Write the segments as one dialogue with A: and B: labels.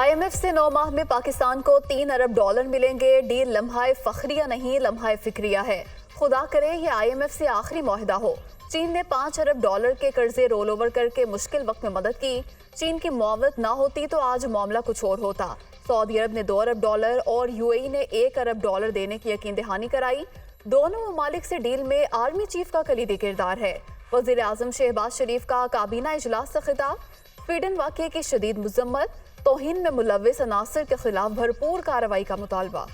A: IMF سے 9 ماہ میں پاکستان کو $3 ارب ملیں گے۔ ڈیل لمحہ فخریہ نہیں، لمحہ فکریہ ہے۔ خدا کرے یہ IMF سے آخری معاہدہ ہو۔ چین نے $5 ارب کے قرضے رول اوور کر کے مشکل وقت میں مدد کی۔ چین کی معاونت نہ ہوتی تو آج معاملہ کچھ اور ہوتا۔ سعودی عرب نے $2 ارب اور UAE نے $1 ارب دینے کی یقین دہانی کرائی۔ دونوں ممالک سے ڈیل میں آرمی چیف کا کلیدی کردار ہے۔ وزیر اعظم شہباز شریف کا کابینہ اجلاس سے خطاب۔ فیڈن واقعے کی شدید مذمت، توہین میں ملوث عناصر کے خلاف بھرپور کارروائی کا مطالبہ۔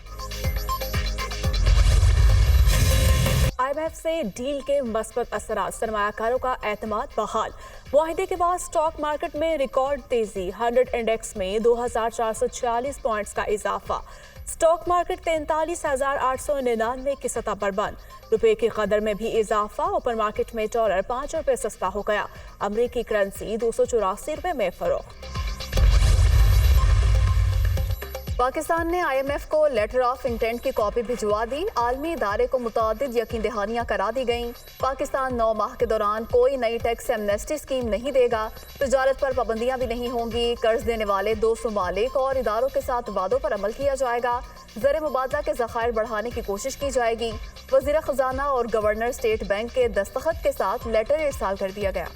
B: IMF سے ڈیل کے مثبت اثرات، سرمایہ کاروں کا اعتماد بحال۔ معاہدے کے بعد سٹاک مارکیٹ میں ریکارڈ تیزی، 100 انڈیکس میں 2446 پوائنٹس کا اضافہ۔ سٹاک مارکیٹ 43,899 کی سطح پر بند۔ روپے کی قدر میں بھی اضافہ، اوپن مارکیٹ میں ڈالر 5 روپے سستا ہو گیا۔ امریکی کرنسی 284 روپے میں فروخت۔
A: پاکستان نے IMF کو لیٹر آف انٹینٹ کی کاپی بھجوا دی۔ عالمی ادارے کو متعدد یقین دہانیاں کرا دی گئیں۔ پاکستان 9 ماہ کے دوران کوئی نئی ٹیکس ایمنیسٹی اسکیم نہیں دے گا۔ تجارت پر پابندیاں بھی نہیں ہوں گی۔ قرض دینے والے 2 ممالک اور اداروں کے ساتھ وعدوں پر عمل کیا جائے گا۔ زر مبادلہ کے ذخائر بڑھانے کی کوشش کی جائے گی۔ وزیر خزانہ اور گورنر اسٹیٹ بینک کے دستخط کے ساتھ لیٹر ارسال کر دیا گیا۔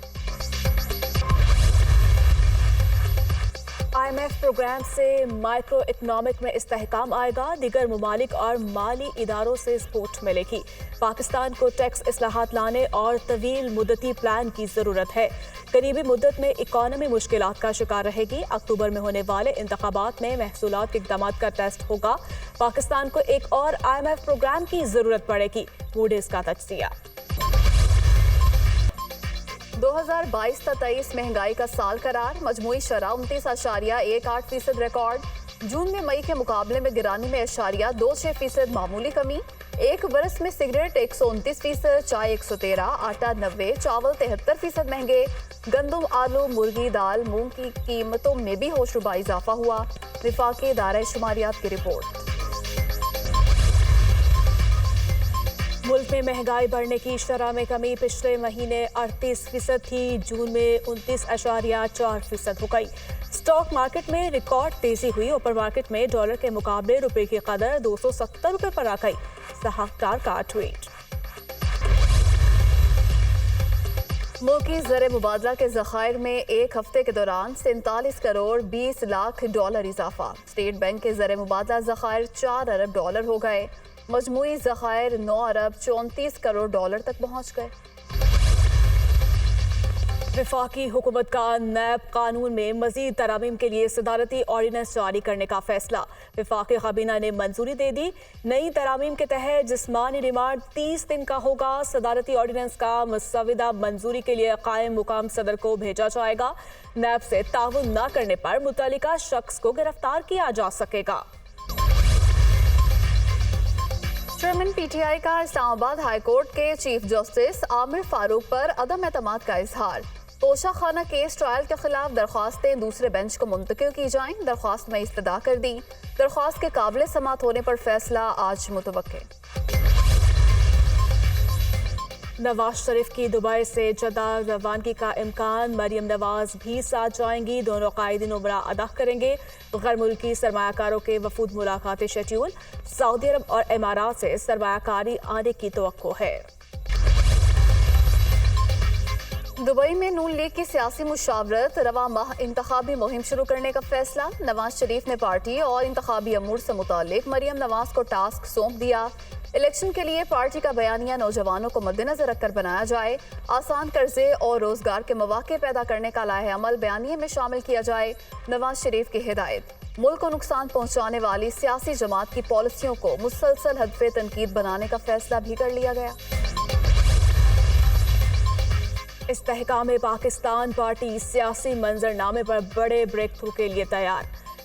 B: IMF پروگرام سے مائکرو اکنامک میں استحکام آئے گا۔ دیگر ممالک اور مالی اداروں سے سپورٹ ملے گی۔ پاکستان کو ٹیکس اصلاحات لانے اور طویل مدتی پلان کی ضرورت ہے۔ قریبی مدت میں اکانومی مشکلات کا شکار رہے گی۔ اکتوبر میں ہونے والے انتخابات میں محصولات کے اقدامات کا ٹیسٹ ہوگا۔ پاکستان کو ایک اور IMF پروگرام کی ضرورت پڑے گی، موڈیز کا تجزیہ۔
A: 2022-23 مہنگائی کا سال قرار، مجموعی شرح 29.18% ریکارڈ۔ جون میں مئی کے مقابلے میں گرانی میں 0.26% معمولی کمی۔ ایک برس میں سگریٹ 129%، چائے 113، آٹا 90، چاول 73% مہنگے۔ گندم، آلو، مرغی، دال، مونگ کی قیمتوں میں بھی ہوش ربا اضافہ ہوا۔ وفاقی ادارہ شماریات کی رپورٹ۔
B: ملک میں مہنگائی بڑھنے کی شرح میں کمی، پچھلے مہینے 38% تھی، جون میں 29.4% ہو گئی۔ سٹاک مارکیٹ میں ریکارڈ تیزی ہوئی، اوپن مارکیٹ میں ڈالر کے مقابلے روپے کی قدر 270 روپے پر آ گئی۔ صحافدار کا ٹویٹ۔
A: ملکی زر مبادلہ کے ذخائر میں ایک ہفتے کے دوران 47 کروڑ 20 لاکھ ڈالر اضافہ۔ اسٹیٹ بینک کے زر مبادلہ ذخائر 4 ارب ڈالر ہو گئے۔ مجموعی ذخائر 9 ارب 34 کروڑ ڈالر تک پہنچ گئے۔
B: وفاقی حکومت کا نیب قانون میں مزید ترامیم کے لیے صدارتی آرڈیننس جاری کرنے کا فیصلہ۔ وفاقی کابینہ نے منظوری دے دی۔ نئی ترامیم کے تحت جسمانی ریمانڈ 30 دن کا ہوگا۔ صدارتی آرڈیننس کا مسودہ منظوری کے لیے قائم مقام صدر کو بھیجا جائے گا۔ نیب سے تعاون نہ کرنے پر متعلقہ شخص کو گرفتار کیا جا سکے گا۔
A: چیئرمین PTI کا اسلام آباد ہائی کورٹ کے چیف جسٹس عامر فاروق پر عدم اعتماد کا اظہار۔ توشہ خانہ کیس ٹرائل کے خلاف درخواستیں دوسرے بینچ کو منتقل کی جائیں، درخواست میں استدعا کر دی۔ درخواست کے قابل سماعت ہونے پر فیصلہ آج متوقع۔
B: نواز شریف کی دبئی سے جدہ روانگی کا امکان، مریم نواز بھی ساتھ جائیں گی، دونوں قائدین عمرہ ادا کریں گے۔ غیر ملکی سرمایہ کاروں کے وفود ملاقاتیں شیڈول، سعودی عرب اور امارات سے سرمایہ کاری آنے کی توقع ہے۔
A: دبئی میں نون لیگ کی سیاسی مشاورت، رواں ماہ انتخابی مہم شروع کرنے کا فیصلہ۔ نواز شریف نے پارٹی اور انتخابی امور سے متعلق مریم نواز کو ٹاسک سونپ دیا۔ الیکشن کے لیے پارٹی کا بیانیہ نوجوانوں کو مد نظر رکھ کر بنایا جائے، آسان قرضے اور روزگار کے مواقع پیدا کرنے کا لائحہ عمل بیانیے میں شامل کیا جائے۔ نواز شریف کی ہدایت، ملک کو نقصان پہنچانے والی سیاسی جماعت کی پالیسیوں کو مسلسل ہدف تنقید بنانے کا فیصلہ بھی کر لیا گیا۔
B: استحکام پاکستان پارٹی سیاسی منظرنامے پر بڑے بریک تھرو کے لیے تیار۔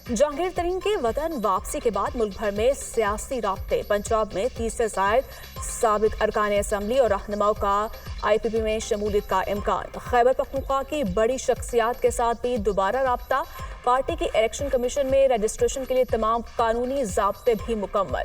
B: جہانگیر ترین کے وطن واپسی کے بعد ملک بھر میں سیاسی رابطے، پنجاب میں 30 سے زائد سابق ارکان اسمبلی اور رہنماؤں کا IPP میں شمولیت کا امکان۔ خیبر پختونخوا کی بڑی شخصیات کے ساتھ بھی دوبارہ رابطہ، پارٹی کی الیکشن کمیشن میں رجسٹریشن کے لیے تمام قانونی ضابطے بھی مکمل۔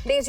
A: DG